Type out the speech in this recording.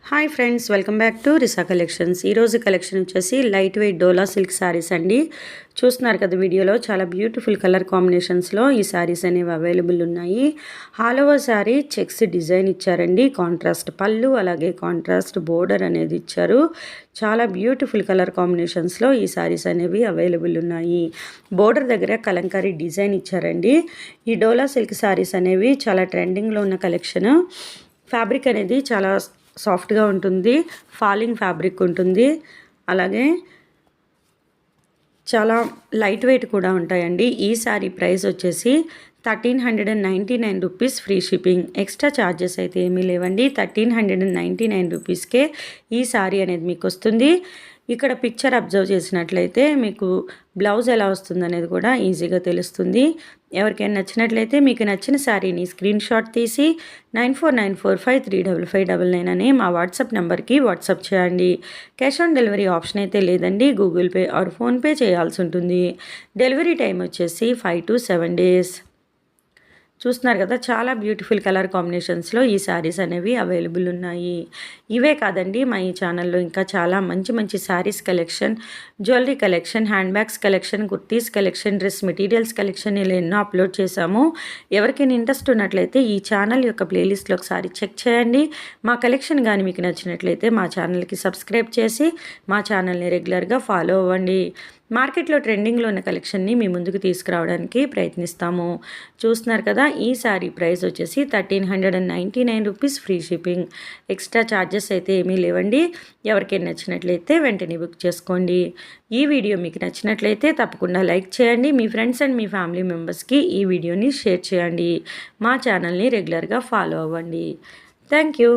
Hi friends, welcome back to Risa collections. ఈరోజు collection వచ్చేసి light weight Dola silk saris అండి. చూస్తున్నారు కదా వీడియోలో, చాలా బ్యూటిఫుల్ కలర్ కాంబినేషన్స్లో ఈ శారీస్ అనేవి అవైలబుల్ ఉన్నాయి. All over sari checks design ఇచ్చారండి. కాంట్రాస్ట్ పళ్ళు, అలాగే కాంట్రాస్ట్ బోర్డర్ అనేది ఇచ్చారు. చాలా బ్యూటిఫుల్ కలర్ కాంబినేషన్స్లో ఈ శారీస్ అనేవి అవైలబుల్ ఉన్నాయి. బోర్డర్ దగ్గర కలంకారీ డిజైన్ ఇచ్చారండి. ఈ డోలా సిల్క్ శారీస్ అనేవి చాలా ట్రెండింగ్లో ఉన్న కలెక్షన్. ఫ్యాబ్రిక్ అనేది చాలా సాఫ్ట్గా ఉంటుంది, ఫాలింగ్ ఫ్యాబ్రిక్ ఉంటుంది, అలాగే చాలా లైట్ వెయిట్ కూడా ఉంటాయండి. ఈ శారీ ప్రైస్ వచ్చేసి 1399 rupees, free shipping. Extra charges అయితే ఏమీ లేవండి. 1399 రూపీస్కే ఈ శారీ అనేది మీకు వస్తుంది. ఇక్కడ పిక్చర్ అబ్జర్వ్ చేసినట్లయితే మీకు బ్లౌజ్ ఎలా వస్తుంది అనేది కూడా ఈజీగా తెలుస్తుంది. ఎవరికైనా నచ్చినట్లయితే మీకు నచ్చిన శారీని స్క్రీన్ షాట్ తీసి 9494535599 అనే మా వాట్సాప్ నెంబర్కి వాట్సాప్ చేయండి. క్యాష్ ఆన్ డెలివరీ ఆప్షన్ అయితే లేదండి. గూగుల్ పే ఆర్ ఫోన్పే చేయాల్సి ఉంటుంది. డెలివరీ టైం వచ్చేసి 5 to 7 days. చూస్తున్నారు కదా, చాలా బ్యూటిఫుల్ కలర్ కాంబినేషన్స్లో ఈ శారీస్ అనేవి అవైలబుల్ ఉన్నాయి. ఇవే కాదండి, మా ఈ ఛానల్లో ఇంకా చాలా మంచి మంచి saris collection, jewellery collection, hand bags collection, kurtis collection, dress materials collection ఇలా ఎన్నో అప్లోడ్ చేశాము. ఎవరికైనా ఇంట్రెస్ట్ ఉన్నట్లయితే ఈ ఛానల్ యొక్క ప్లేలిస్ట్లో ఒకసారి చెక్ చేయండి. మా కలెక్షన్ కానీ మీకు నచ్చినట్లయితే మా ఛానల్కి సబ్స్క్రైబ్ చేసి మా ఛానల్ని రెగ్యులర్గా ఫాలో అవ్వండి. మార్కెట్లో ట్రెండింగ్లో ఉన్న కలెక్షన్ని మీ ముందుకు తీసుకురావడానికి ప్రయత్నిస్తాము. చూస్తున్నారు కదా, ఈ శారీ ప్రైస్ వచ్చేసి 1399 rupees, free shipping. Extra charges అయితే ఏమీ లేవండి. ఎవరికైనా నచ్చినట్లయితే వెంటనే బుక్ చేసుకోండి. ఈ వీడియో మీకు నచ్చినట్లయితే తప్పకుండా లైక్ చేయండి. మీ ఫ్రెండ్స్ అండ్ మీ ఫ్యామిలీ మెంబర్స్కి ఈ వీడియోని షేర్ చేయండి. మా ఛానల్ని రెగ్యులర్గా ఫాలో అవ్వండి. Thank you.